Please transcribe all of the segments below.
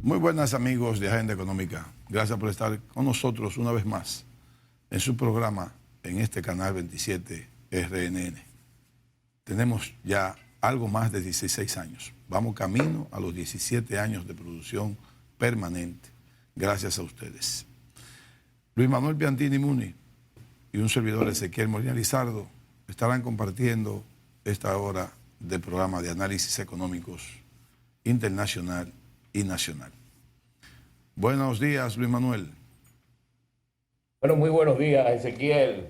Muy buenas amigos de Agenda Económica. Gracias por estar con nosotros una vez más en su programa en este canal 27 RNN. Tenemos ya algo más de 16 años. Vamos camino a los 17 años de producción permanente. Gracias a ustedes. Luis Manuel Piantini Muni y un servidor Ezequiel Molina Lizardo estarán compartiendo esta hora de programa de análisis económicos internacional y nacional. Buenos días, Luis Manuel. Bueno, muy buenos días, Ezequiel.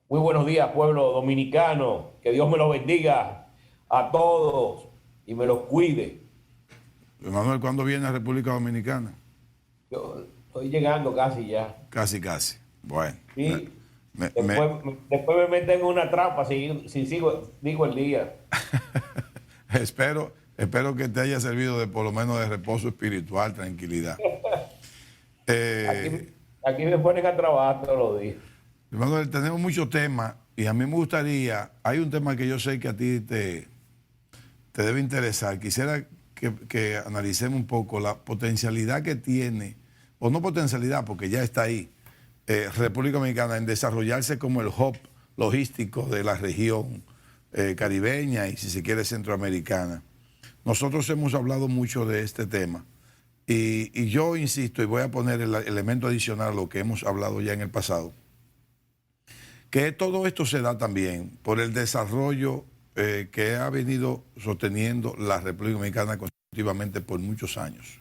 Muy buenos días, pueblo dominicano. Que Dios me los bendiga a todos y me los cuide. Luis Manuel, ¿cuándo viene a República Dominicana? Yo estoy llegando casi ya. Casi. Bueno. Sí. Después me meten en una trampa si digo el día. Espero que te haya servido de por lo menos de reposo espiritual, tranquilidad. Aquí me ponen a trabajar todos los días. Manuel, tenemos muchos temas y a mí me gustaría, hay un tema que yo sé que a ti te debe interesar. Quisiera que analicemos un poco la potencialidad que tiene, o no potencialidad porque ya está ahí, República Dominicana en desarrollarse como el hub logístico de la región caribeña y si se quiere centroamericana. Nosotros hemos hablado mucho de este tema y yo insisto y voy a poner el elemento adicional a lo que hemos hablado ya en el pasado, que todo esto se da también por el desarrollo que ha venido sosteniendo la República Dominicana consecutivamente por muchos años.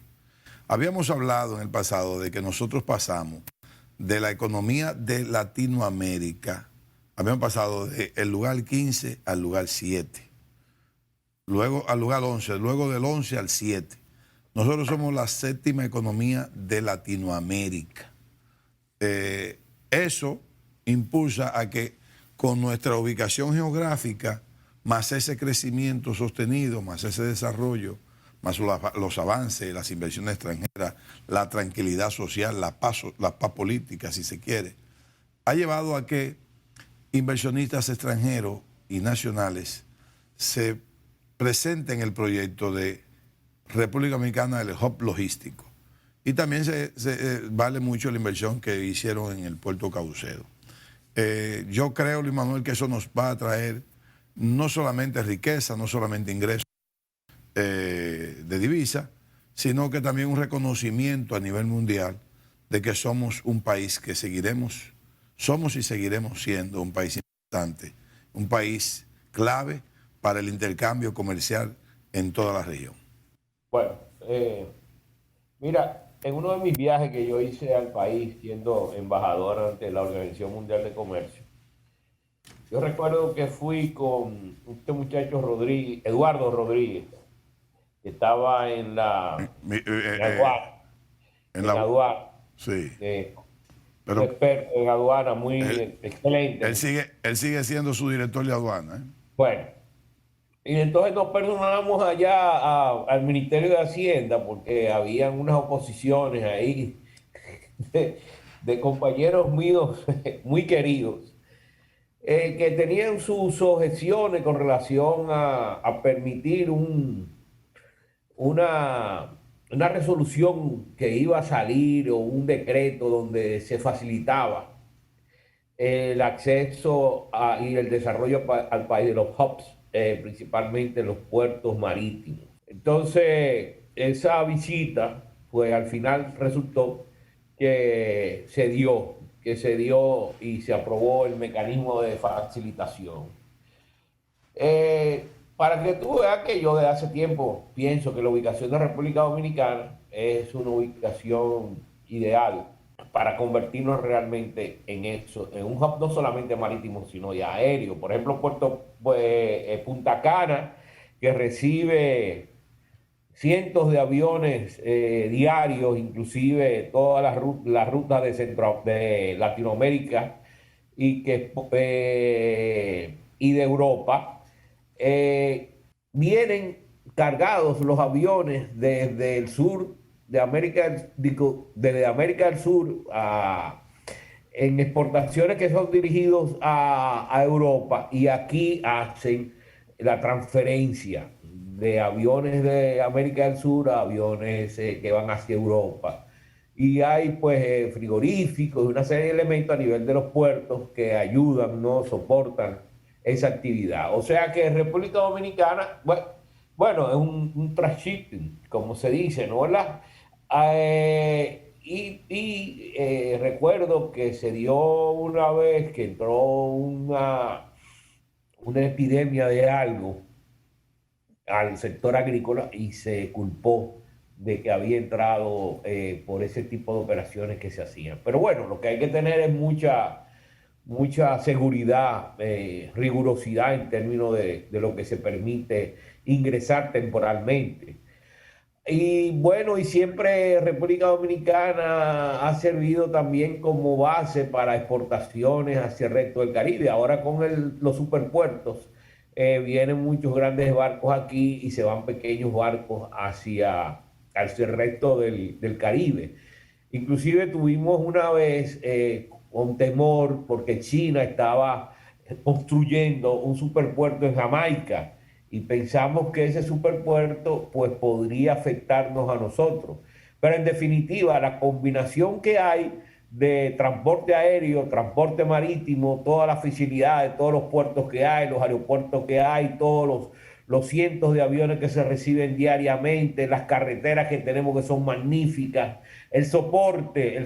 Habíamos hablado en el pasado de que nosotros pasamos de la economía de Latinoamérica, habíamos pasado del lugar 15 al lugar 7. Luego al lugar 11, luego del 11 al 7. Nosotros somos la séptima economía de Latinoamérica. Eso impulsa a que con nuestra ubicación geográfica, más ese crecimiento sostenido, más ese desarrollo, más los avances, las inversiones extranjeras, la tranquilidad social, la paz política, si se quiere, ha llevado a que inversionistas extranjeros y nacionales se presente en el proyecto de República Dominicana del hub logístico. Y también vale mucho la inversión que hicieron en el puerto Caucedo. Yo creo, Luis Manuel, que eso nos va a traer no solamente riqueza, no solamente ingresos de divisa, sino que también un reconocimiento a nivel mundial de que somos un país que somos y seguiremos siendo un país importante, un país clave para el intercambio comercial en toda la región. Bueno, mira, en uno de mis viajes que yo hice al país siendo embajador ante la Organización Mundial de Comercio, yo recuerdo que fui con este muchacho Eduardo Rodríguez, que estaba en la aduana. En la aduana. Sí. Un experto en aduana muy excelente. Él sigue siendo su director de aduana. Bueno, y entonces nos personamos allá al Ministerio de Hacienda porque habían unas oposiciones ahí de compañeros míos muy queridos que tenían sus objeciones con relación a permitir una resolución que iba a salir o un decreto donde se facilitaba el acceso y el desarrollo al país de los hubs, principalmente los puertos marítimos. Entonces, esa visita, pues al final resultó que se dio y se aprobó el mecanismo de facilitación. Para que tú veas que yo desde hace tiempo pienso que la ubicación de la República Dominicana es una ubicación ideal para convertirnos realmente en eso, en un hub no solamente marítimo, sino de aéreo. Por ejemplo, Punta Cana, que recibe cientos de aviones diarios, inclusive todas las rutas de Latinoamérica y de Europa. Vienen cargados los aviones desde el sur de América, desde América del Sur en exportaciones que son dirigidos a Europa, y aquí hacen la transferencia de aviones de América del Sur a aviones que van hacia Europa. Y hay pues frigoríficos y una serie de elementos a nivel de los puertos que ayudan, no soportan esa actividad. O sea que República Dominicana, bueno, es un transshipping, como se dice, ¿no? ¿Verdad? Recuerdo que se dio una vez que entró una epidemia de algo al sector agrícola y se culpó de que había entrado por ese tipo de operaciones que se hacían. Pero bueno, lo que hay que tener es mucha seguridad, rigurosidad en términos de lo que se permite ingresar temporalmente. Y bueno, y siempre República Dominicana ha servido también como base para exportaciones hacia el resto del Caribe. Ahora con los superpuertos vienen muchos grandes barcos aquí y se van pequeños barcos hacia el resto del Caribe. Inclusive tuvimos una vez con temor porque China estaba construyendo un superpuerto en Jamaica y pensamos que ese superpuerto pues podría afectarnos a nosotros. Pero en definitiva, la combinación que hay de transporte aéreo, transporte marítimo, todas las facilidades, todos los puertos que hay, los aeropuertos que hay, todos los cientos de aviones que se reciben diariamente, las carreteras que tenemos que son magníficas, el soporte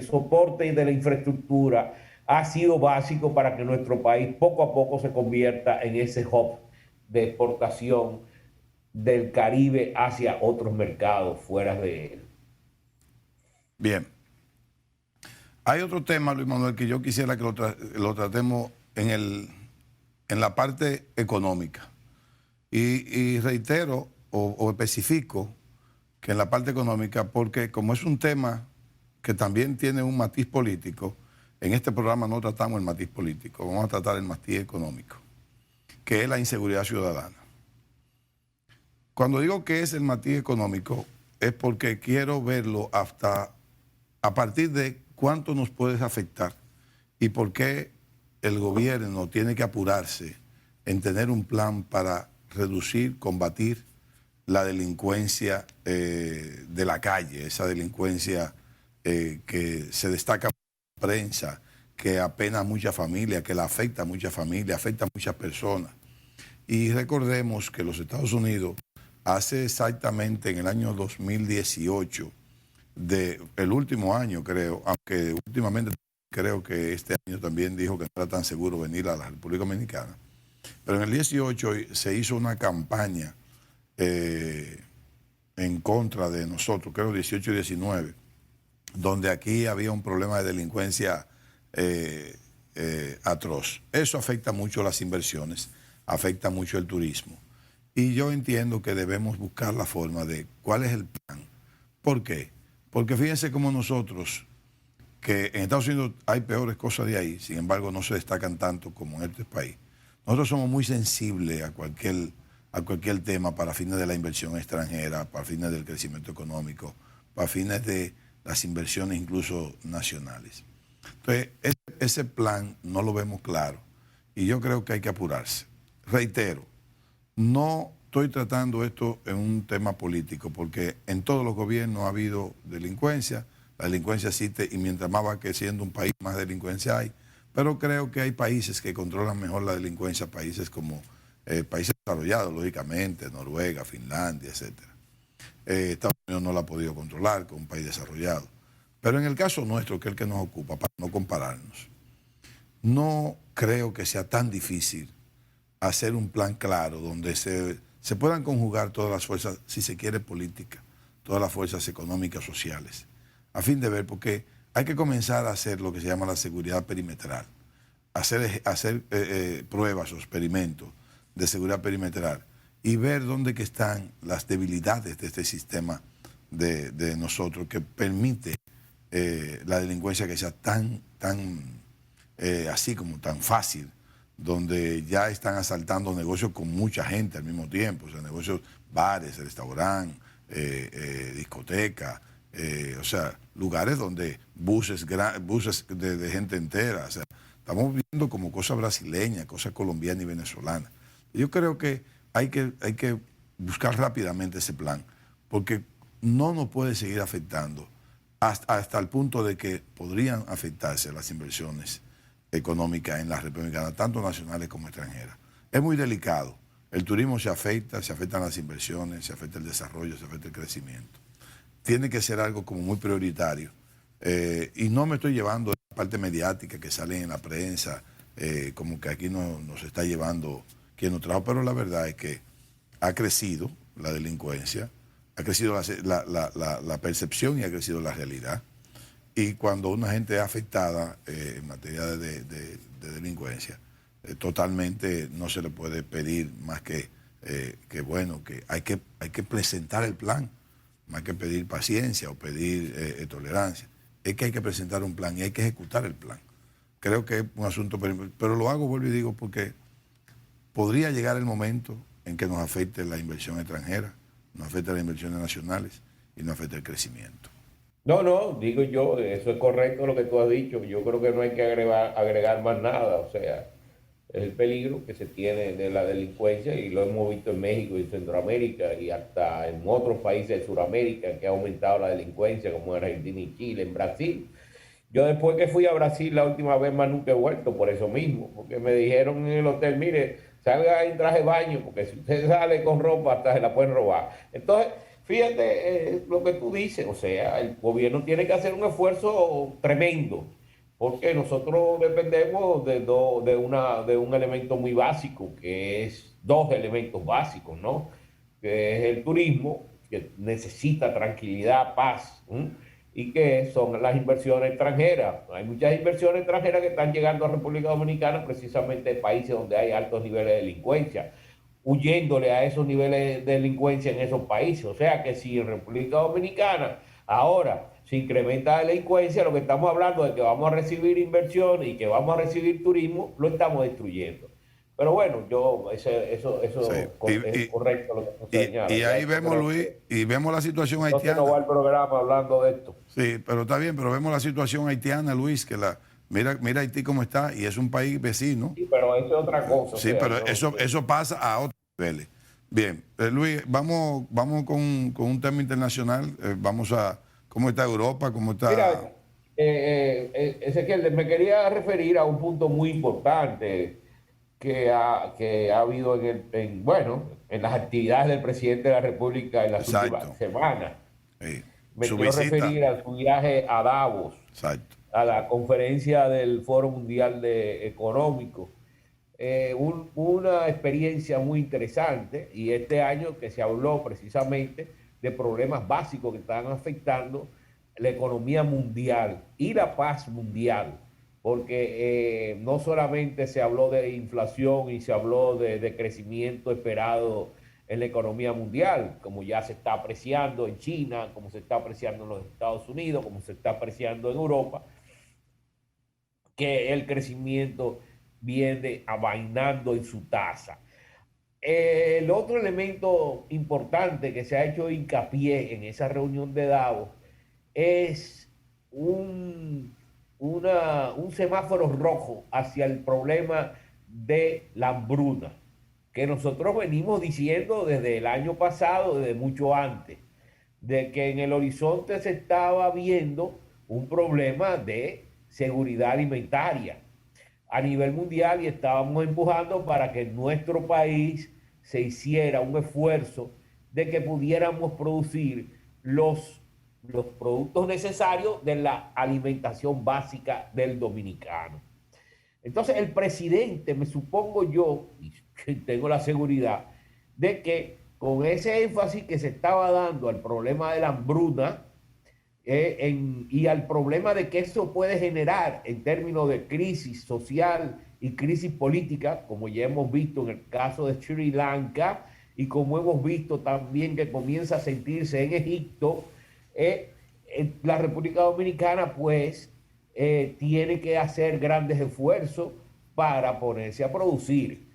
de la infraestructura ha sido básico para que nuestro país poco a poco se convierta en ese hub de exportación del Caribe hacia otros mercados fuera de él. Bien. Hay otro tema, Luis Manuel, que yo quisiera que lo tratemos en la parte económica. Y reitero o especifico que en la parte económica, porque como es un tema que también tiene un matiz político, en este programa no tratamos el matiz político, vamos a tratar el matiz económico, que es la inseguridad ciudadana. Cuando digo que es el matiz económico, es porque quiero verlo hasta a partir de cuánto nos puede afectar y por qué el gobierno tiene que apurarse en tener un plan para reducir, combatir la delincuencia de la calle, esa delincuencia que se destaca en la prensa, que apena a muchas familias, que la afecta a muchas familias, afecta a muchas personas. Y recordemos que los Estados Unidos hace exactamente en el año 2018, el último año creo, aunque últimamente creo que este año también dijo que no era tan seguro venir a la República Dominicana, pero en el 18 se hizo una campaña en contra de nosotros, creo 18 y 19, donde aquí había un problema de delincuencia atroz. Eso afecta mucho las inversiones, afecta mucho el turismo. Y yo entiendo que debemos buscar la forma de cuál es el plan. ¿Por qué? Porque fíjense como nosotros, que en Estados Unidos hay peores cosas de ahí, sin embargo no se destacan tanto como en este país. Nosotros somos muy sensibles a cualquier tema para fines de la inversión extranjera, para fines del crecimiento económico, para fines de las inversiones incluso nacionales. Entonces, ese plan no lo vemos claro y yo creo que hay que apurarse. Reitero, no estoy tratando esto en un tema político porque en todos los gobiernos ha habido delincuencia, la delincuencia existe y mientras más va creciendo un país, más delincuencia hay, pero creo que hay países que controlan mejor la delincuencia, países como países desarrollados, lógicamente, Noruega, Finlandia, etc. Estados Unidos no la ha podido controlar como un país desarrollado. Pero en el caso nuestro, que es el que nos ocupa, para no compararnos, no creo que sea tan difícil hacer un plan claro donde se puedan conjugar todas las fuerzas, si se quiere, políticas, todas las fuerzas económicas, sociales, a fin de ver, porque hay que comenzar a hacer lo que se llama la seguridad perimetral, hacer pruebas o experimentos de seguridad perimetral y ver dónde que están las debilidades de este sistema de nosotros que permite la delincuencia que sea tan así como tan fácil, donde ya están asaltando negocios con mucha gente al mismo tiempo, o sea, negocios, bares, restaurantes, discotecas, o sea, lugares donde buses de gente entera, o sea, estamos viendo como cosas brasileñas, cosas colombianas y venezolanas. Yo creo que hay que buscar rápidamente ese plan, porque no nos puede seguir afectando hasta el punto de que podrían afectarse las inversiones económicas en la República Dominicana, tanto nacionales como extranjeras. Es muy delicado. El turismo se afectan las inversiones, se afecta el desarrollo, se afecta el crecimiento. Tiene que ser algo como muy prioritario. Y no me estoy llevando la parte mediática que sale en la prensa, como que aquí nos está llevando quien nos trajo, pero la verdad es que ha crecido la delincuencia, ha crecido la percepción y ha crecido la realidad. Y cuando una gente es afectada en materia de delincuencia, totalmente no se le puede pedir más que bueno, que hay que presentar el plan, más que pedir paciencia o pedir tolerancia. Es que hay que presentar un plan y hay que ejecutar el plan. Creo que es un asunto, pero lo hago, vuelvo y digo, porque podría llegar el momento en que nos afecte la inversión extranjera, nos afecte las inversiones nacionales y nos afecte el crecimiento. No, digo yo, eso es correcto lo que tú has dicho. Yo creo que no hay que agregar más nada. O sea, es el peligro que se tiene de la delincuencia y lo hemos visto en México y en Centroamérica y hasta en otros países de Sudamérica que ha aumentado la delincuencia, como en Argentina y Chile, en Brasil. Yo después que fui a Brasil la última vez más nunca he vuelto por eso mismo, porque me dijeron en el hotel, mire, salga en traje de baño, porque si usted sale con ropa hasta se la pueden robar. Entonces, fíjate lo que tú dices, o sea, el gobierno tiene que hacer un esfuerzo tremendo, porque nosotros dependemos de un elemento muy básico, que es dos elementos básicos, ¿no? Que es el turismo, que necesita tranquilidad, paz, ¿sí? Y que son las inversiones extranjeras. Hay muchas inversiones extranjeras que están llegando a República Dominicana precisamente en países donde hay altos niveles de delincuencia, huyéndole a esos niveles de delincuencia en esos países. O sea que si en República Dominicana ahora se incrementa la delincuencia, lo que estamos hablando de que vamos a recibir inversión y que vamos a recibir turismo, lo estamos destruyendo. Pero bueno, eso Sí. es correcto lo que tú señalas. Y ahí vemos, Luis, y vemos la situación haitiana. No va el programa hablando de esto. Sí, pero está bien, pero vemos la situación haitiana, Luis, que mira Haití cómo está, y es un país vecino. Sí, pero eso es otra cosa. Sí, pero eso pasa a otros niveles. Bien, Luis, vamos con un tema internacional. Vamos a cómo está Europa, cómo está. Mira, Ezequiel, me quería referir a un punto muy importante que ha habido en las actividades del presidente de la República en las últimas semanas. Sí. Me quiero referir a su viaje a Davos, exacto, a la conferencia del Foro Mundial Económico. Una experiencia muy interesante, y este año que se habló precisamente de problemas básicos que están afectando la economía mundial y la paz mundial, porque no solamente se habló de inflación y se habló de crecimiento esperado en la economía mundial, como ya se está apreciando en China, como se está apreciando en los Estados Unidos, como se está apreciando en Europa, que el crecimiento viene avainando en su tasa. El otro elemento importante que se ha hecho hincapié en esa reunión de Davos es un semáforo rojo hacia el problema de la hambruna, que nosotros venimos diciendo desde el año pasado, desde mucho antes, de que en el horizonte se estaba viendo un problema de seguridad alimentaria a nivel mundial y estábamos empujando para que en nuestro país se hiciera un esfuerzo de que pudiéramos producir los productos necesarios de la alimentación básica del dominicano. Entonces el presidente, me supongo yo, y tengo la seguridad, de que con ese énfasis que se estaba dando al problema de la hambruna y al problema de que eso puede generar en términos de crisis social y crisis política, como ya hemos visto en el caso de Sri Lanka y como hemos visto también que comienza a sentirse en Egipto, la República Dominicana pues tiene que hacer grandes esfuerzos para ponerse a producir.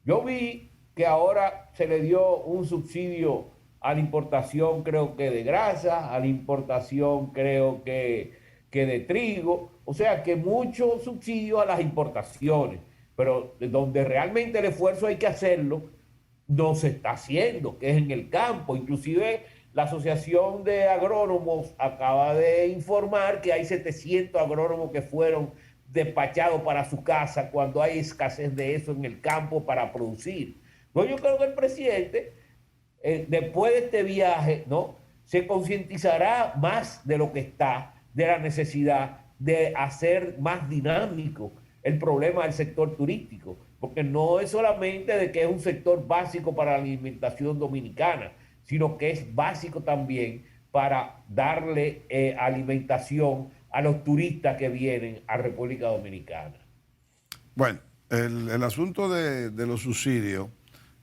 Yo vi que ahora se le dio un subsidio a la importación, creo que de grasa, a la importación creo que de trigo, o sea que mucho subsidio a las importaciones, pero donde realmente el esfuerzo hay que hacerlo no se está haciendo, que es en el campo. Inclusive la Asociación de Agrónomos acaba de informar que hay 700 agrónomos que fueron despachados para su casa cuando hay escasez de eso en el campo para producir. No, yo creo que el presidente, después de este viaje, ¿no?, se concientizará más de lo que está, de la necesidad de hacer más dinámico el problema del sector turístico, porque no es solamente de que es un sector básico para la alimentación dominicana, sino que es básico también para darle alimentación a los turistas que vienen a República Dominicana. Bueno, el asunto de los subsidios,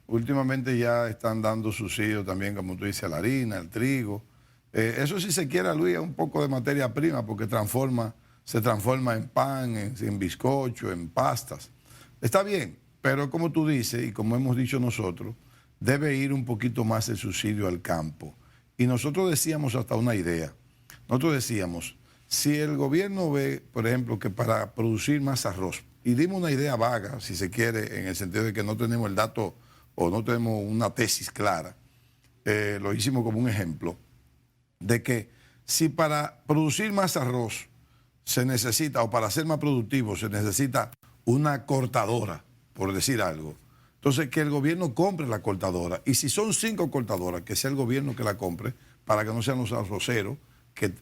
últimamente ya están dando subsidios también, como tú dices, a la harina, al trigo. Eso si se quiere, Luis, es un poco de materia prima porque se transforma en pan, en bizcocho, en pastas. Está bien, pero como tú dices y como hemos dicho nosotros, debe ir un poquito más el subsidio al campo. Y nosotros decíamos hasta una idea. Nosotros decíamos, si el gobierno ve, por ejemplo, que para producir más arroz, y dimos una idea vaga, si se quiere, en el sentido de que no tenemos el dato o no tenemos una tesis clara, lo hicimos como un ejemplo, de que si para producir más arroz se necesita, o para ser más productivo, se necesita una cortadora, por decir algo, entonces que el gobierno compre la cortadora. Y si son 5 cortadoras, que sea el gobierno que la compre, para que no sean los arroceros que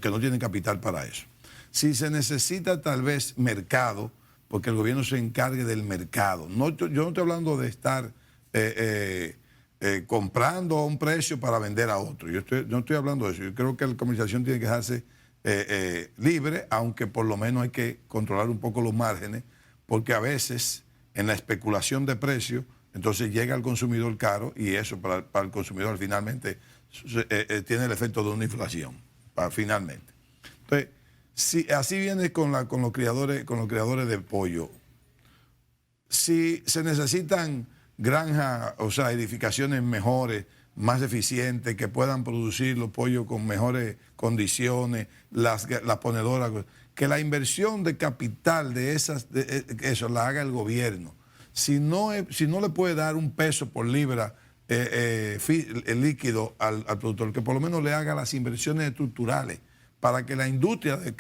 no tienen capital para eso. Si se necesita tal vez mercado, porque el gobierno se encargue del mercado. No, yo no estoy hablando de estar comprando a un precio para vender a otro. No estoy hablando de eso. Yo creo que la comercialización tiene que dejarse libre, aunque por lo menos hay que controlar un poco los márgenes, porque a veces en la especulación de precios, entonces llega al consumidor caro y eso para el consumidor finalmente tiene el efecto de una inflación, finalmente. Entonces, si así viene con los criadores de pollo, si se necesitan granjas, o sea, edificaciones mejores, más eficientes, que puedan producir los pollos con mejores condiciones, las ponedoras, que la inversión de capital de eso la haga el gobierno. Si no le puede dar un peso por libra el líquido al productor, que por lo menos le haga las inversiones estructurales para que la industria de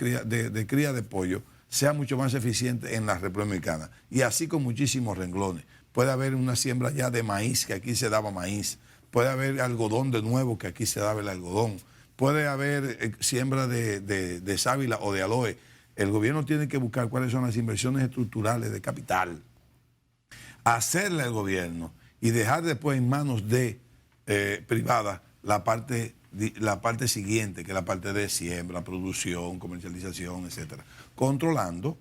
cría de pollo sea mucho más eficiente en la República Dominicana. Y así con muchísimos renglones. Puede haber una siembra ya de maíz, que aquí se daba maíz. Puede haber algodón de nuevo, que aquí se daba el algodón. Puede haber siembra de sábila o de aloe. El gobierno tiene que buscar cuáles son las inversiones estructurales de capital, hacerle al gobierno y dejar después en manos de privadas la parte siguiente, que es la parte de siembra, producción, comercialización, etcétera. Controlando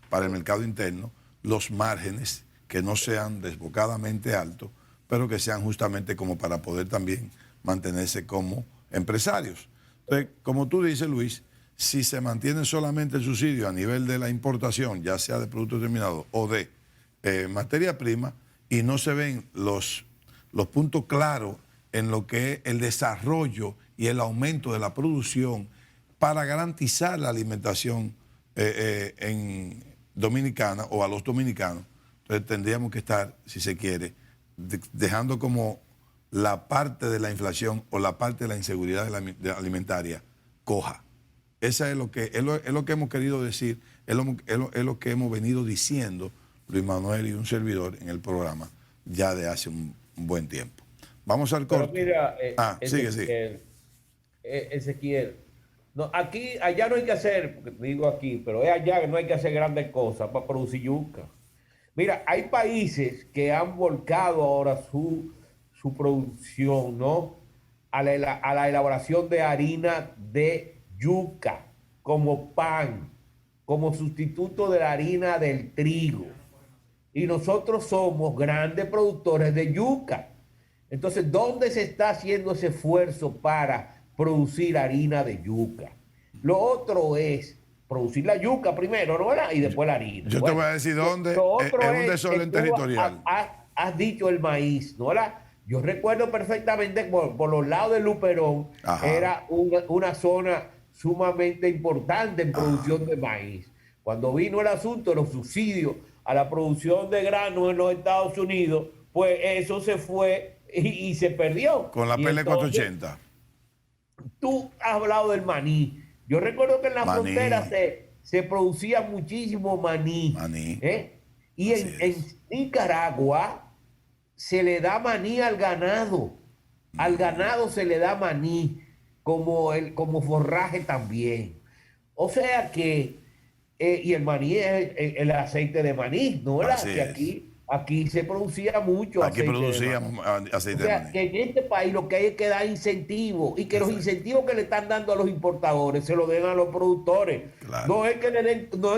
para el mercado interno los márgenes que no sean desbocadamente altos, pero que sean justamente como para poder también mantenerse como empresarios. Entonces, como tú dices, Luis, si se mantiene solamente el subsidio a nivel de la importación, ya sea de productos terminados o de materia prima, y no se ven los puntos claros en lo que es el desarrollo y el aumento de la producción para garantizar la alimentación en dominicana o a los dominicanos, entonces tendríamos que estar, si se quiere, dejando como la parte de la inflación o la parte de la inseguridad alimentaria coja. Esa es lo que hemos querido decir, es lo que hemos venido diciendo Luis Manuel y un servidor en el programa ya de hace un buen tiempo. Vamos al corte. Pero mira, sigue. Ezequiel, no, allá no hay que hacer, digo aquí, pero es allá que no hay que hacer grandes cosas para producir yuca. Mira, hay países que han volcado ahora su producción, ¿no?, a la elaboración de harina de yuca como pan, como sustituto de la harina del trigo. Y nosotros somos grandes productores de yuca. Entonces, ¿dónde se está haciendo ese esfuerzo para producir harina de yuca? Lo otro es producir la yuca primero, ¿no? Y después la harina. Yo te voy a decir dónde. Es un desorden territorial. Has dicho el maíz, ¿no? Yo recuerdo perfectamente por los lados de Luperón, era una zona sumamente importante en producción de maíz. Cuando vino el asunto de los subsidios a la producción de granos en los Estados Unidos, pues eso se fue y se perdió. Con la Y PL entonces, 480. tú has hablado del maní. Yo recuerdo que en la Maní. frontera se producía muchísimo maní. Maní. ¿Eh? Y Así en es. Nicaragua se le da maní al ganado. Al ganado se le da maní como forraje también. O sea que, y el maní es el aceite de maní, ¿no? ¿Verdad? Así Que es. aquí se producía mucho Aquí aceite de maní. producíamos O aceite de sea, maní. que en este país lo que hay es que dar incentivos y que los Exacto. incentivos que le están dando a los importadores se los den a los productores. Claro. No es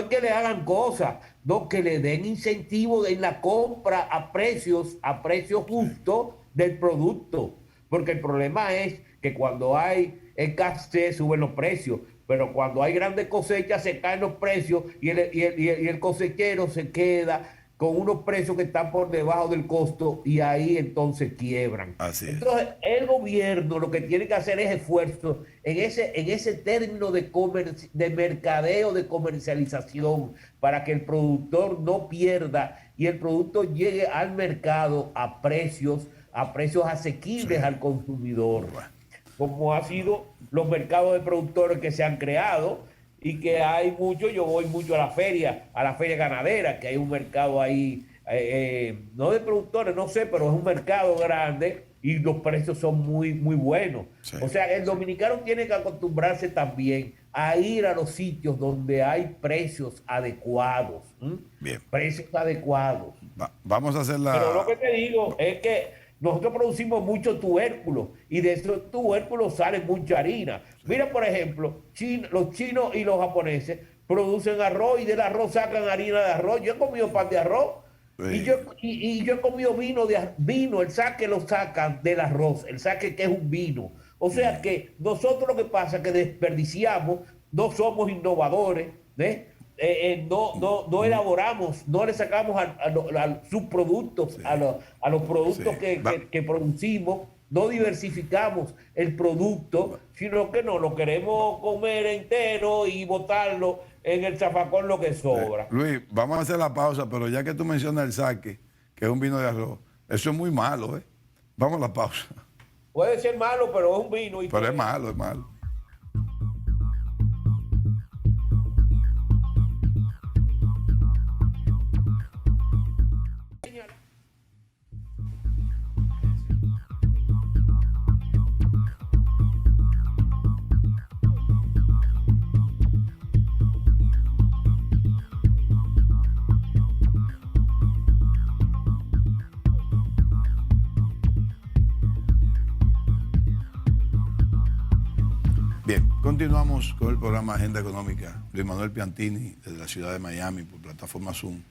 que le hagan cosas, no, que le den incentivos en la compra a precios justos del producto. Porque el problema es que cuando hay escasez suben los precios, pero cuando hay grandes cosechas se caen los precios y el cosechero se queda con unos precios que están por debajo del costo y ahí entonces quiebran. Así es. Entonces, el gobierno lo que tiene que hacer es esfuerzo en ese término de mercadeo, de comercialización, para que el productor no pierda y el producto llegue al mercado a precios asequibles al consumidor, Bueno. como ha sido los mercados de productores que se han creado y que hay mucho. Yo voy mucho a la feria ganadera, que hay un mercado ahí, no de productores, no sé, pero es un mercado grande y los precios son muy, muy buenos. Sí. O sea, el dominicano tiene que acostumbrarse también a ir a los sitios donde hay precios adecuados. Bien. Precios adecuados. Vamos a hacer Pero lo que la... te digo es que nosotros producimos mucho tubérculo y de esos tubérculos sale mucha harina. Mira, por ejemplo, los chinos y los japoneses producen arroz y del arroz sacan harina de arroz. Yo he comido pan de arroz Sí. y yo he comido vino, el saque lo sacan del arroz, el saque que es un vino. O sea que nosotros lo que pasa es que desperdiciamos, no somos innovadores, no elaboramos, no le sacamos a sus productos, Sí. a los productos Sí. que producimos, no diversificamos el producto, sino que no, lo queremos comer entero y botarlo en el zafacón lo que sobra. Luis, vamos a hacer la pausa, pero ya que tú mencionas el saque, que es un vino de arroz, eso es muy malo, ¿eh? Vamos a la pausa. Puede ser malo, pero es un vino. Pero es malo, es malo. Bien, continuamos con el programa Agenda Económica. Luis Manuel Piantini, desde la ciudad de Miami, por plataforma Zoom,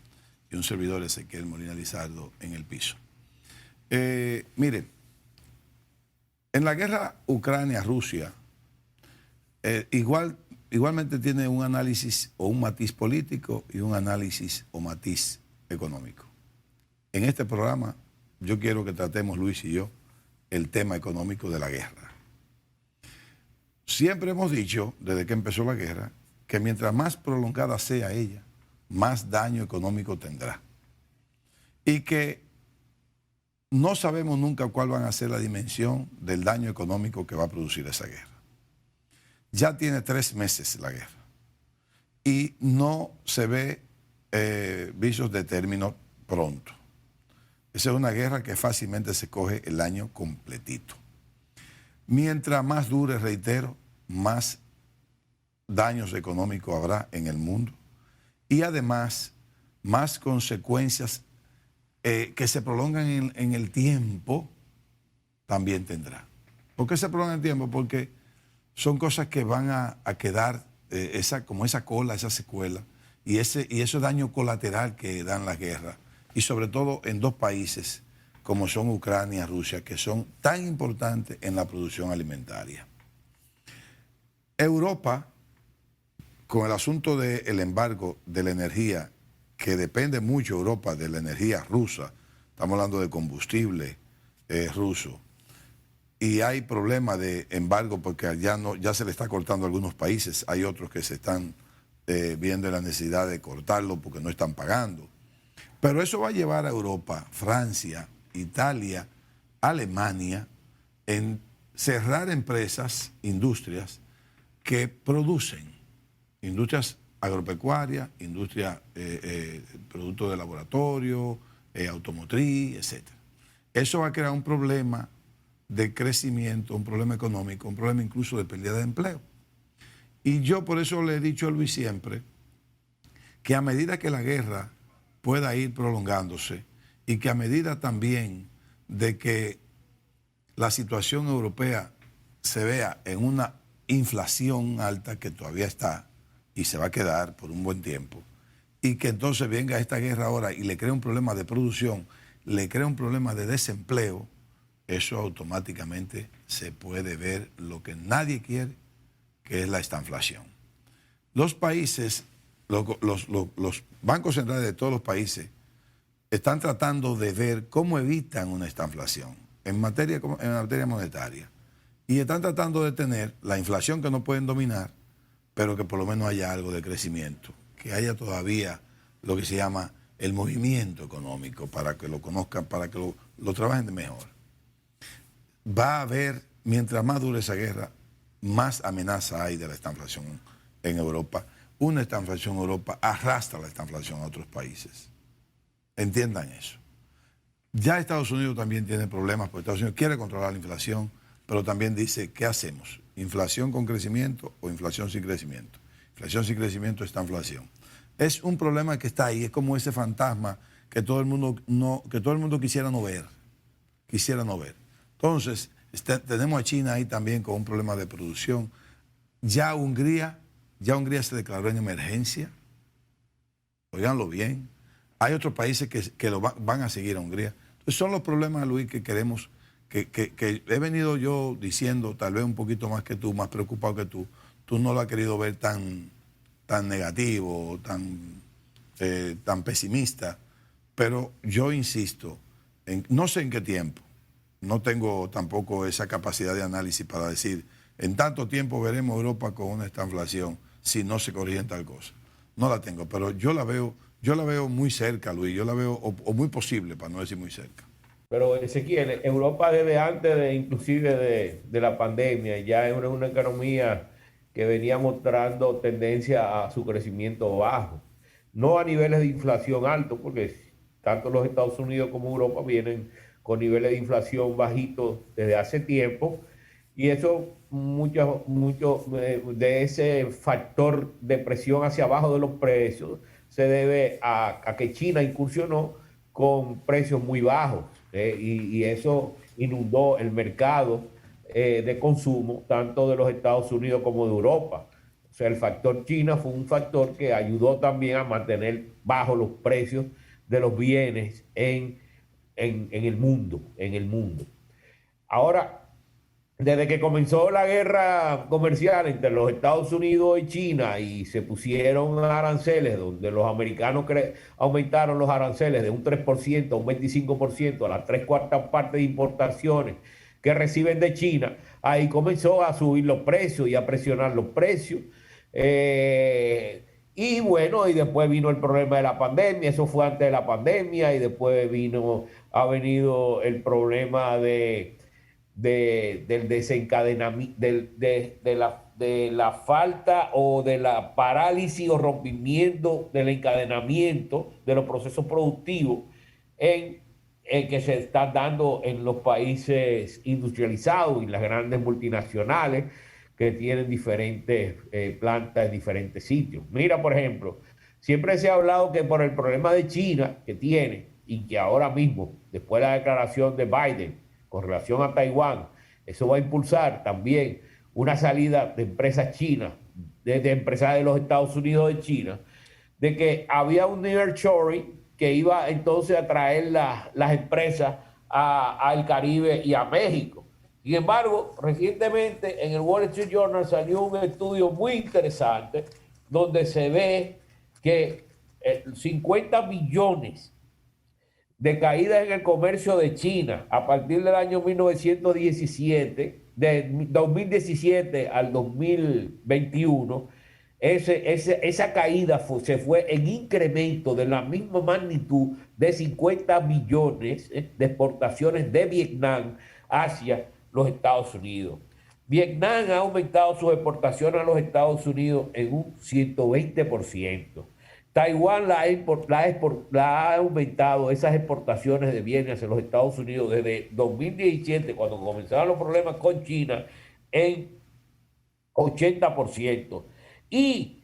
y un servidor Ezequiel Molina Lizardo en el piso. Miren, en la guerra Ucrania-Rusia, igualmente tiene un análisis o un matiz político y un análisis o matiz económico. En este programa yo quiero que tratemos, Luis y yo, el tema económico de la guerra. Siempre hemos dicho, desde que empezó la guerra, que mientras más prolongada sea ella, más daño económico tendrá. Y que no sabemos nunca cuál va a ser la dimensión del daño económico que va a producir esa guerra. Ya tiene 3 meses la guerra y no se ve visos de término pronto. Esa es una guerra que fácilmente se coge el año completito. Mientras más dure, reitero, más daños económicos habrá en el mundo y además más consecuencias que se prolongan en el tiempo también tendrá. ¿Por qué se prolonga el tiempo? Porque son cosas que van a quedar como esa cola, esa secuela y ese daño colateral que dan las guerras y sobre todo en 2 países como son Ucrania y Rusia, que son tan importantes en la producción alimentaria. Europa, con el asunto del embargo de la energía, que depende mucho Europa de la energía rusa, estamos hablando de combustible ruso, y hay problemas de embargo porque ya se le está cortando a algunos países, hay otros que se están viendo la necesidad de cortarlo porque no están pagando. Pero eso va a llevar a Europa, Francia Italia, Alemania, en cerrar empresas, industrias que producen, industrias agropecuarias, industrias, productos de laboratorio, automotriz, etc. Eso va a crear un problema de crecimiento, un problema económico, un problema incluso de pérdida de empleo. Y yo por eso le he dicho a Luis siempre que a medida que la guerra pueda ir prolongándose y que a medida también de que la situación europea se vea en una inflación alta que todavía está y se va a quedar por un buen tiempo, y que entonces venga esta guerra ahora y le crea un problema de producción, le crea un problema de desempleo, eso automáticamente se puede ver lo que nadie quiere, que es la estanflación. Los países, los bancos centrales de todos los países están tratando de ver cómo evitan una estanflación en materia monetaria. Y están tratando de tener la inflación que no pueden dominar, pero que por lo menos haya algo de crecimiento, que haya todavía lo que se llama el movimiento económico, para que lo conozcan, para que lo trabajen de mejor. Va a haber, mientras más dure esa guerra, más amenaza hay de la estanflación en Europa. Una estanflación en Europa arrastra la estanflación a otros países. Entiendan eso. Ya Estados Unidos también tiene problemas, porque Estados Unidos quiere controlar la inflación, pero también dice, ¿qué hacemos? ¿Inflación con crecimiento o inflación sin crecimiento? Inflación sin crecimiento, estanflación. Es un problema que está ahí, es como ese fantasma que todo el mundo quisiera no ver. Quisiera no ver. Entonces, tenemos a China ahí también con un problema de producción. Ya Hungría se declaró en emergencia. Óiganlo bien. Hay otros países que van a seguir a Hungría. Entonces son los problemas, Luis, que queremos, que he venido yo diciendo, tal vez un poquito más que tú, más preocupado que tú. Tú no lo has querido ver tan negativo, tan pesimista. Pero yo insisto, no sé en qué tiempo. No tengo tampoco esa capacidad de análisis para decir, en tanto tiempo veremos Europa con una estanflación si no se corrige tal cosa. No la tengo, pero yo la veo muy cerca, Luis, yo la veo, o muy posible, para no decir muy cerca. Pero Ezequiel, Europa desde antes inclusive de la pandemia, ya es una economía que venía mostrando tendencia a su crecimiento bajo. No a niveles de inflación altos, porque tanto los Estados Unidos como Europa vienen con niveles de inflación bajitos desde hace tiempo, y eso mucho de ese factor de presión hacia abajo de los precios se debe a que China incursionó con precios muy bajos, y eso inundó el mercado de consumo tanto de los Estados Unidos como de Europa. O sea, el factor China fue un factor que ayudó también a mantener bajos los precios de los bienes en el mundo, Ahora, desde que comenzó la guerra comercial entre los Estados Unidos y China y se pusieron aranceles, donde los americanos aumentaron los aranceles de un 3% a un 25% a las 3/4 partes de importaciones que reciben de China, ahí comenzó a subir los precios y a presionar los precios. Y bueno, y después vino el problema de la pandemia, eso fue antes de la pandemia, y después ha venido el problema del desencadenamiento, de la falta o de la parálisis o rompimiento del encadenamiento de los procesos productivos que se están dando en los países industrializados y las grandes multinacionales que tienen diferentes plantas en diferentes sitios. Mira, por ejemplo, siempre se ha hablado que por el problema de China que tiene, y que ahora mismo, después de la declaración de Biden con relación a Taiwán, eso va a impulsar también una salida de empresas chinas, de empresas de los Estados Unidos de China, de que había un nearshoring que iba entonces a traer las empresas al Caribe y a México. Sin embargo, recientemente en el Wall Street Journal salió un estudio muy interesante donde se ve que 50 billones de caídas en el comercio de China a partir del año 1917, de 2017 al 2021, esa caída se fue en incremento de la misma magnitud de 50 millones de exportaciones de Vietnam hacia los Estados Unidos. Vietnam ha aumentado sus exportaciones a los Estados Unidos en un 120%. Taiwán la ha aumentado esas exportaciones de bienes hacia los Estados Unidos desde 2017, cuando comenzaron los problemas con China, en 80%. Y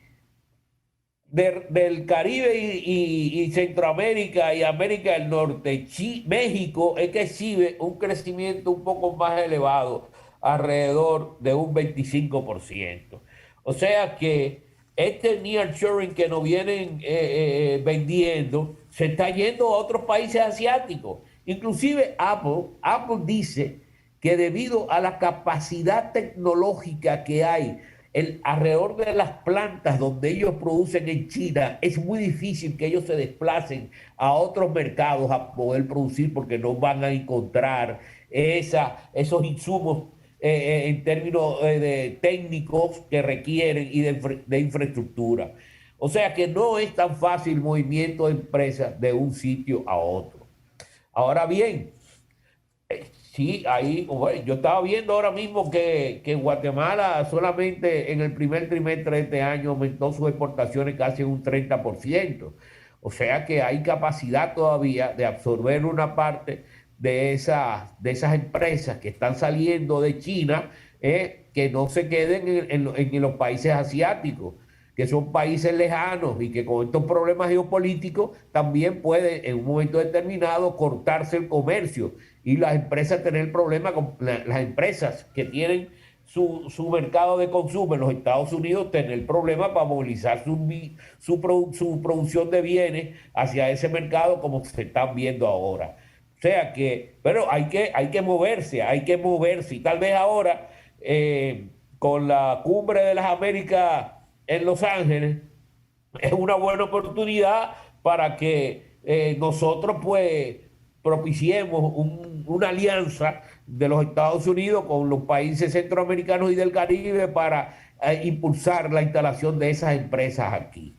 del Caribe y Centroamérica y América del Norte, México es que exhibe un crecimiento un poco más elevado, alrededor de un 25%. O sea que este nearshoring que nos vienen vendiendo se está yendo a otros países asiáticos. Inclusive Apple dice que debido a la capacidad tecnológica que hay alrededor de las plantas donde ellos producen en China, es muy difícil que ellos se desplacen a otros mercados a poder producir porque no van a encontrar esos insumos en términos de técnicos que requieren y de infraestructura. O sea que no es tan fácil el movimiento de empresas de un sitio a otro. Ahora bien, sí, ahí, bueno, yo estaba viendo ahora mismo que Guatemala solamente en el primer trimestre de este año aumentó sus exportaciones casi un 30%. O sea que hay capacidad todavía de absorber una parte de esas empresas que están saliendo de China, que no se queden en los países asiáticos, que son países lejanos y que con estos problemas geopolíticos también puede en un momento determinado cortarse el comercio y las empresas tener problemas con las empresas que tienen su mercado de consumo en los Estados Unidos, tener problemas para movilizar su producción de bienes hacia ese mercado como se están viendo ahora. O sea que, pero hay que moverse y tal vez ahora con la cumbre de las Américas en Los Ángeles, es una buena oportunidad para que nosotros pues propiciemos una alianza de los Estados Unidos con los países centroamericanos y del Caribe para impulsar la instalación de esas empresas aquí.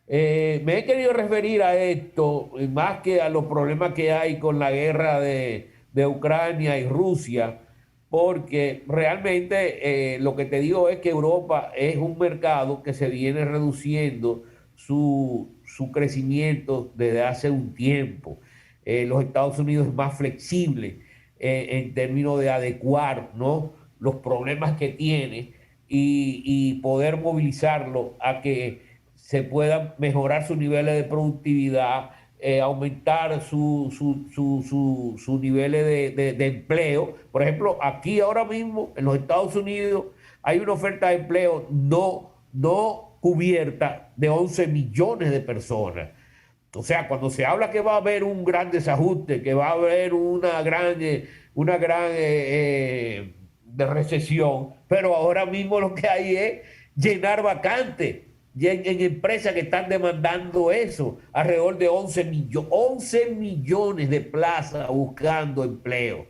Me he querido referir a esto más que a los problemas que hay con la guerra de Ucrania y Rusia, porque realmente lo que te digo es que Europa es un mercado que se viene reduciendo su crecimiento desde hace un tiempo. Los Estados Unidos es más flexible en términos de adecuar, ¿no?, los problemas que tiene y poder movilizarlo a que se puedan mejorar sus niveles de productividad, aumentar sus niveles de empleo. Por ejemplo, aquí ahora mismo en los Estados Unidos hay una oferta de empleo no cubierta de 11 millones de personas. O sea, cuando se habla que va a haber un gran desajuste, que va a haber una gran de recesión, pero ahora mismo lo que hay es llenar vacantes en empresas que están demandando eso, alrededor de 11 millones de plazas buscando empleo.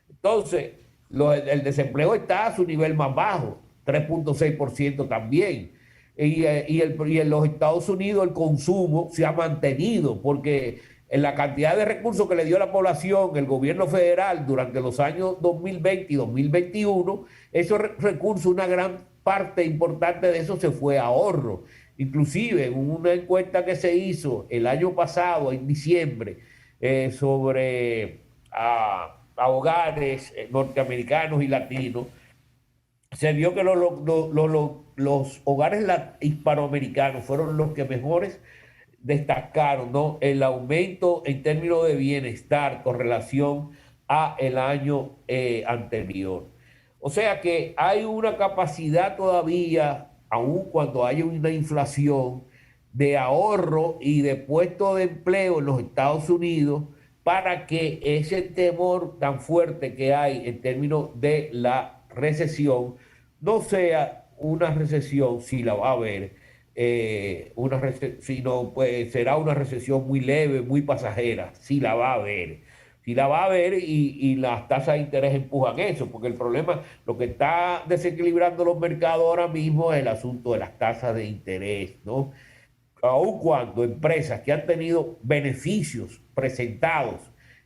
Entonces, el desempleo está a su nivel más bajo, 3,6% también. Y en los Estados Unidos el consumo se ha mantenido porque en la cantidad de recursos que le dio la población el gobierno federal durante los años 2020 y 2021, esos recursos, una gran parte importante de eso se fue a ahorro. Inclusive en una encuesta que se hizo el año pasado, en diciembre, sobre a hogares norteamericanos y latinos, se vio que los hogares hispanoamericanos fueron los que mejores destacaron, ¿no?, el aumento en términos de bienestar con relación a el año anterior. O sea que hay una capacidad todavía, aun cuando hay una inflación, de ahorro y de puestos de empleo en los Estados Unidos para que ese temor tan fuerte que hay en términos de la recesión no sea una recesión, si la va a haber, sino pues será una recesión muy leve, muy pasajera, si la va a haber. sí la va a haber y las tasas de interés empujan eso, porque el problema, lo que está desequilibrando los mercados ahora mismo es el asunto de las tasas de interés, ¿no? Aun cuando empresas que han tenido beneficios presentados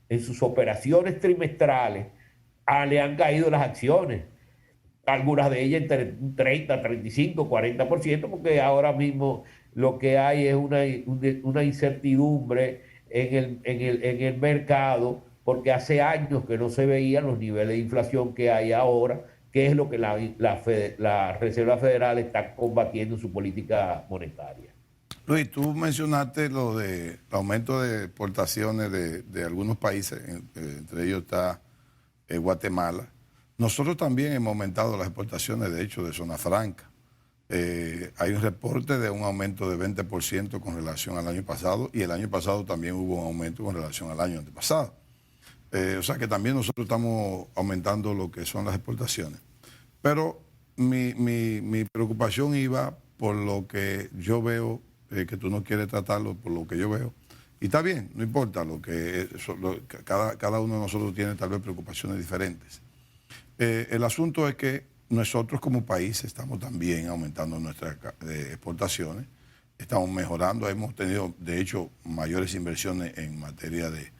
en sus operaciones trimestrales, le han caído las acciones, algunas de ellas entre 30, 35, 40%, porque ahora mismo lo que hay es una incertidumbre en el mercado, porque hace años que no se veían los niveles de inflación que hay ahora, que es lo que la Reserva Federal está combatiendo en su política monetaria. Luis, tú mencionaste lo del aumento de exportaciones de algunos países, entre ellos está Guatemala. Nosotros también hemos aumentado las exportaciones, de hecho, de zona franca. Hay un reporte de un aumento de 20% con relación al año pasado, y el año pasado también hubo un aumento con relación al año antepasado. O sea que también nosotros estamos aumentando lo que son las exportaciones. Pero mi preocupación iba por lo que yo veo, que tú no quieres tratarlo por lo que yo veo. Y está bien, no importa, cada uno de nosotros tiene tal vez preocupaciones diferentes. El asunto es que nosotros como país estamos también aumentando nuestras exportaciones, estamos mejorando, hemos tenido de hecho mayores inversiones en materia de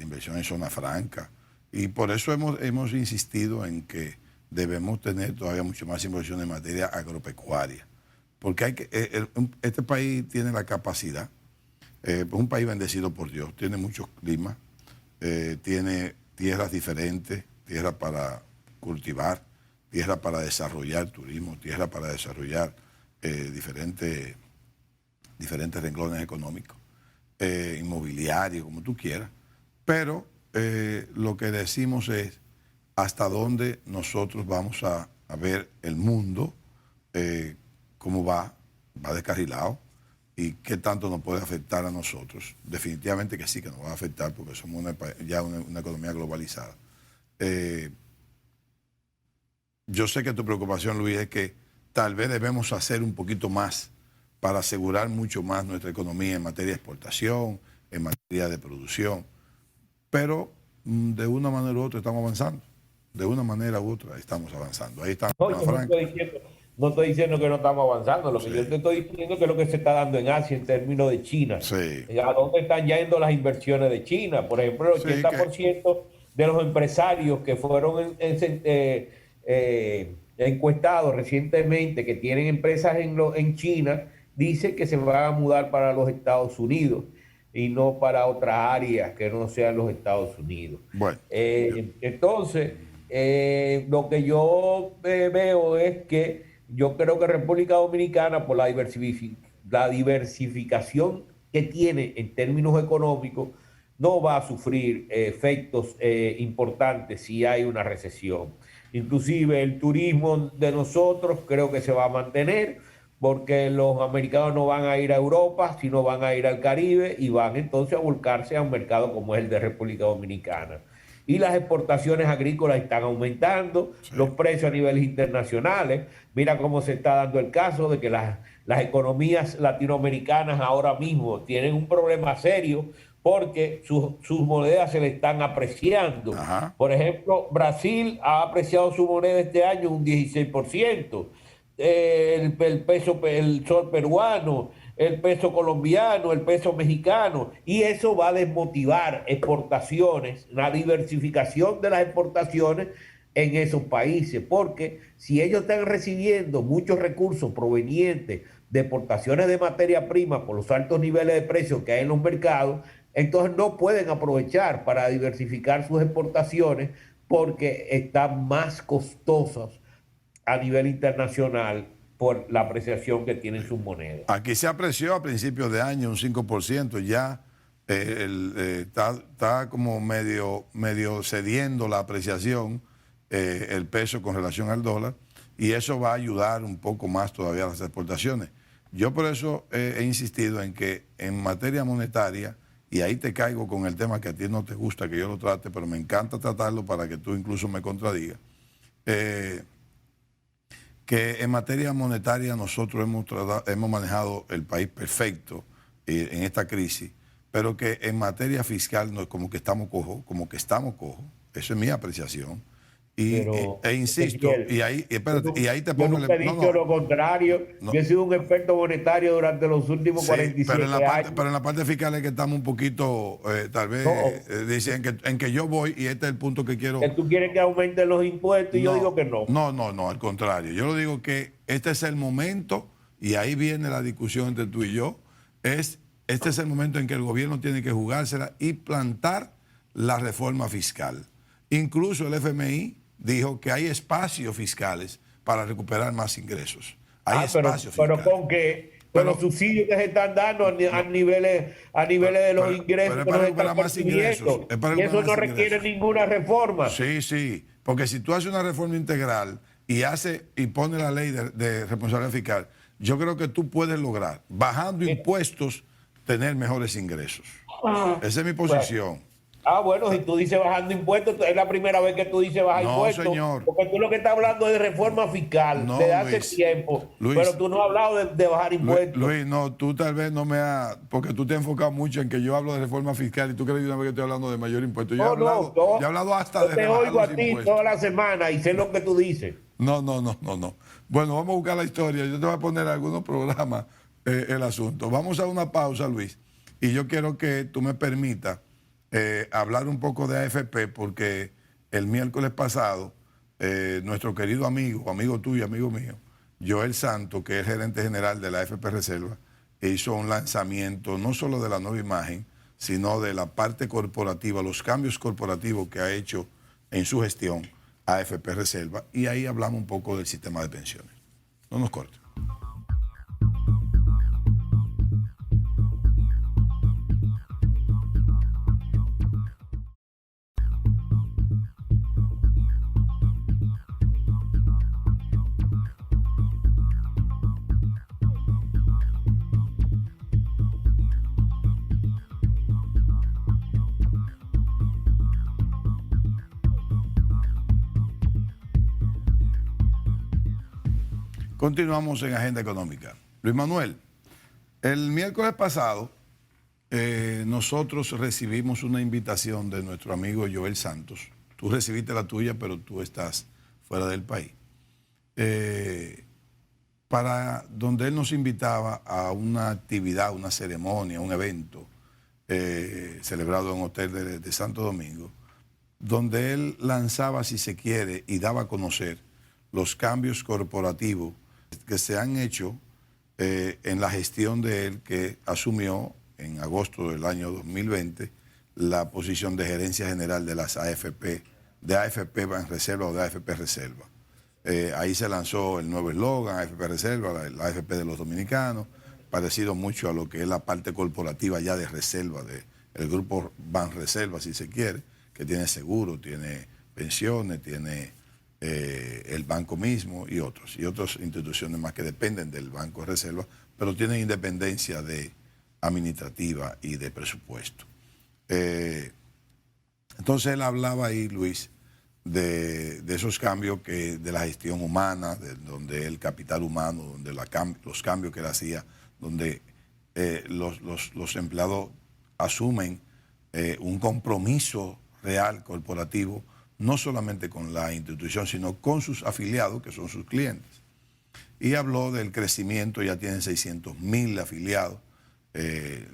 inversión en zona franca, y por eso hemos insistido en que debemos tener todavía mucho más inversión en materia agropecuaria, porque este país tiene la capacidad, es un país bendecido por Dios, tiene muchos climas, tiene tierras diferentes, tierra para cultivar, tierra para desarrollar turismo, tierra para desarrollar diferentes renglones económicos, inmobiliarios, como tú quieras. Pero lo que decimos es hasta dónde nosotros vamos a ver el mundo, cómo va descarrilado, y qué tanto nos puede afectar a nosotros. Definitivamente que sí, que nos va a afectar porque somos ya una economía globalizada. Yo sé que tu preocupación, Luis, es que tal vez debemos hacer un poquito más para asegurar mucho más nuestra economía en materia de exportación, en materia de producción, pero de una manera u otra estamos avanzando. De una manera u otra estamos avanzando. Ahí está. No, no estoy diciendo que no estamos avanzando, lo que Sí. yo te estoy diciendo es que es lo que se está dando en Asia en términos de China. Sí. ¿A dónde están yendo las inversiones de China? Por ejemplo, el 80% de los empresarios que fueron encuestados recientemente, que tienen empresas en China, dicen que se van a mudar para los Estados Unidos y no para otras áreas que no sean los Estados Unidos. Bueno. Entonces, lo que yo veo es que yo creo que República Dominicana, por la diversificación que tiene en términos económicos, no va a sufrir efectos importantes si hay una recesión. Inclusive el turismo de nosotros creo que se va a mantener, porque los americanos no van a ir a Europa, sino van a ir al Caribe y van entonces a volcarse a un mercado como es el de República Dominicana. Y las exportaciones agrícolas están aumentando, sí, los precios a niveles internacionales. Mira cómo se está dando el caso de que las economías latinoamericanas ahora mismo tienen un problema serio porque sus monedas se le están apreciando. Ajá. Por ejemplo, Brasil ha apreciado su moneda este año un 16%. El peso, el sol peruano, el peso colombiano, el peso mexicano, y eso va a desmotivar exportaciones, la diversificación de las exportaciones en esos países, porque si ellos están recibiendo muchos recursos provenientes de exportaciones de materia prima por los altos niveles de precios que hay en los mercados, entonces no pueden aprovechar para diversificar sus exportaciones porque están más costosas a nivel internacional por la apreciación que tienen sus monedas. Aquí se apreció a principios de año un 5%, ya está como medio cediendo la apreciación, el peso con relación al dólar, y eso va a ayudar un poco más todavía a las exportaciones. Yo por eso he insistido en que en materia monetaria, y ahí te caigo con el tema que a ti no te gusta que yo lo trate, pero me encanta tratarlo para que tú incluso me contradigas, que en materia monetaria nosotros hemos manejado el país perfecto en esta crisis, pero que en materia fiscal no, como que estamos cojos, eso es mi apreciación. Pero, Insisto, Ezequiel, espérate, y ahí te yo pongo nunca he dicho lo contrario. no, Yo he sido un experto monetario durante los últimos sí, pero 47 años. en la parte fiscal es que estamos un poquito, tal vez, No, dicen en que yo voy, y este es el punto que quiero. que tú quieres que aumenten los impuestos y yo digo que no. No, al contrario. Yo lo digo que este es el momento, y ahí viene la discusión entre tú y yo, este es el momento en que el gobierno tiene que jugársela y plantar la reforma fiscal. Incluso el FMI dijo que hay espacios fiscales para recuperar más ingresos. Hay espacios Pero fiscales. con que con los subsidios que se están dando a niveles de los ingresos es que para nos recuperar están más ingresos. construyendo. Es para Y eso recuperar no más requiere ingresos. ninguna reforma. Sí, porque si tú haces una reforma integral y pone la ley de responsabilidad fiscal, yo creo que tú puedes lograr, bajando impuestos, tener mejores ingresos. Esa es mi posición. Bueno, si tú dices bajando impuestos, es la primera vez que tú dices bajar No, impuestos. señor. Porque tú lo que estás hablando es de reforma fiscal No, desde hace Luis. tiempo. Luis. Pero tú no has hablado de bajar impuestos. Luis, no, tú tal vez no me has, porque tú te has enfocado mucho en que yo hablo de reforma fiscal y tú crees de una vez que estoy hablando de mayor impuesto. Yo he hablado hasta de te rebajar oigo a los ti impuestos. toda la semana y sé lo que tú dices. No. Bueno, vamos a buscar la historia. Yo te voy a poner algunos programas el asunto. Vamos a una pausa, Luis. Y yo quiero que tú me permitas hablar un poco de AFP, porque el miércoles pasado, nuestro querido amigo tuyo, amigo mío, Joel Santos, que es gerente general de la AFP Reserva, hizo un lanzamiento no solo de la nueva imagen, sino de la parte corporativa, los cambios corporativos que ha hecho en su gestión AFP Reserva, y ahí hablamos un poco del sistema de pensiones. No nos corte. Continuamos en Agenda Económica. Luis Manuel, el miércoles pasado nosotros recibimos una invitación de nuestro amigo Joel Santos. Tú recibiste la tuya, pero tú estás fuera del país. Para donde él nos invitaba a una actividad, una ceremonia, un evento celebrado en un hotel de Santo Domingo, donde él lanzaba, si se quiere, y daba a conocer los cambios corporativos que se han hecho en la gestión de él, que asumió en agosto del año 2020 la posición de gerencia general de las AFP, de AFP Banreserva o de AFP Reserva. Ahí se lanzó el nuevo eslogan, AFP Reserva, la AFP de los dominicanos, parecido mucho a lo que es la parte corporativa ya de reserva, del grupo Banreserva, si se quiere, que tiene seguro, tiene pensiones, tiene el banco mismo y otras instituciones más que dependen del Banco de Reserva, pero tienen independencia administrativa y de presupuesto. Entonces él hablaba ahí, Luis, de esos cambios de la gestión humana, donde el capital humano, donde los cambios que él hacía, donde los empleados asumen un compromiso real corporativo, no solamente con la institución, sino con sus afiliados, que son sus clientes. Y habló del crecimiento, ya tienen 600,000 afiliados,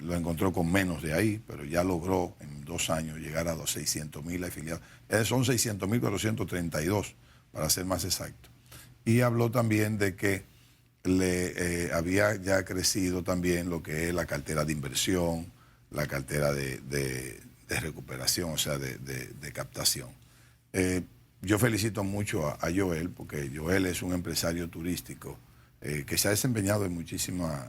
lo encontró con menos de ahí, pero ya logró en 2 años llegar a los 600,000 afiliados. Son 600,432, para ser más exacto. Y habló también de que había ya crecido también lo que es la cartera de inversión, la cartera de recuperación, o sea, de captación. Yo felicito mucho a Joel, porque Joel es un empresario turístico que se ha desempeñado en muchísimas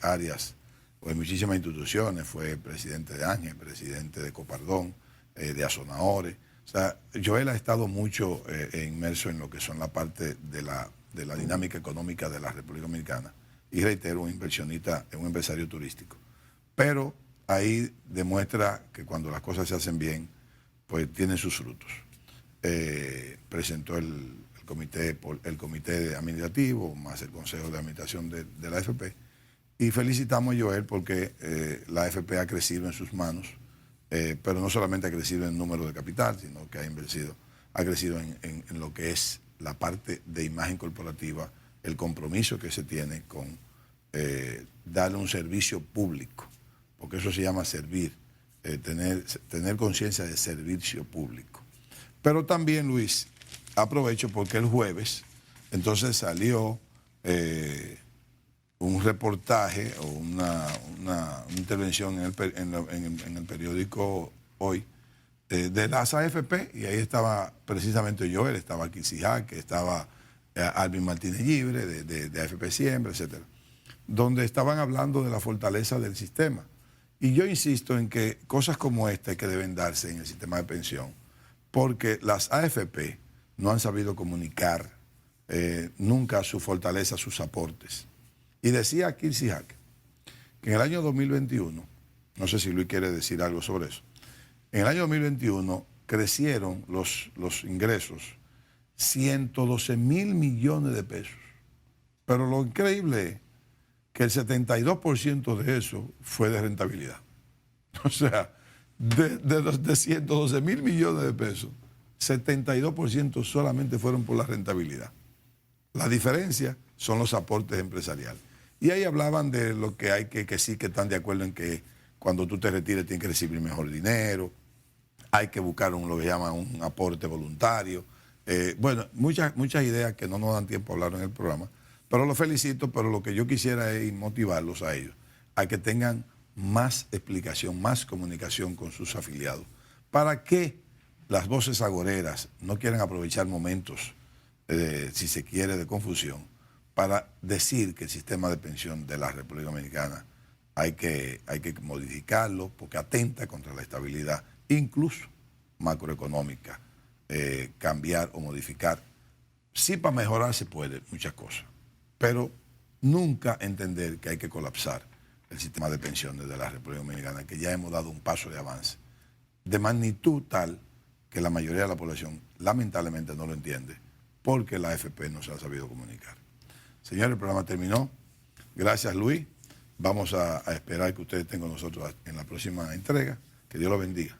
áreas o en muchísimas instituciones. Fue presidente de Ángel, presidente de Copardón, de Azonaores. O sea, Joel ha estado mucho inmerso en lo que son la parte de la dinámica económica de la República Dominicana. Y reitero, un inversionista, un empresario turístico. Pero ahí demuestra que cuando las cosas se hacen bien, pues tienen sus frutos. Presentó el comité administrativo, más el consejo de administración de la AFP, Y felicitamos a Joel porque la AFP ha crecido en sus manos, pero no solamente ha crecido en número de capital, sino que ha crecido en lo que es la parte de imagen corporativa, el compromiso que se tiene con darle un servicio público, porque eso se llama servir, tener conciencia de servicio público. Pero también, Luis, aprovecho porque el jueves entonces salió un reportaje o una intervención en el periódico Hoy de las AFP, y ahí estaba precisamente Joel, estaba Kirsijac, estaba Alvin Martínez Libre de AFP Siembra, etcétera, donde estaban hablando de la fortaleza del sistema. Y yo insisto en que cosas como esta que deben darse en el sistema de pensión, porque las AFP no han sabido comunicar nunca su fortaleza, sus aportes. Y decía Kirsijac que en el año 2021, no sé si Luis quiere decir algo sobre eso, en el año 2021 crecieron los ingresos 112 mil millones de pesos. Pero lo increíble es que el 72% de eso fue de rentabilidad. O sea, de los de 112 mil millones de pesos, 72% solamente fueron por la rentabilidad. La diferencia son los aportes empresariales. Y ahí hablaban de lo que hay que sí que están de acuerdo en que cuando tú te retires tienes que recibir mejor dinero, hay que buscar lo que llaman un aporte voluntario. Bueno, muchas ideas que no nos dan tiempo a hablar en el programa, pero los felicito, pero lo que yo quisiera es motivarlos a ellos, a que tengan más explicación, más comunicación con sus afiliados, para que las voces agoreras no quieran aprovechar momentos, si se quiere, de confusión, para decir que el sistema de pensión de la República Dominicana hay que modificarlo porque atenta contra la estabilidad, incluso macroeconómica, cambiar o modificar. Sí, para mejorar se puede muchas cosas, pero nunca entender que hay que colapsar el sistema de pensiones de la República Dominicana, que ya hemos dado un paso de avance de magnitud tal que la mayoría de la población lamentablemente no lo entiende, porque la AFP no se ha sabido comunicar. Señor, el programa terminó. Gracias, Luis. Vamos a esperar que ustedes estén con nosotros en la próxima entrega. Que Dios los bendiga.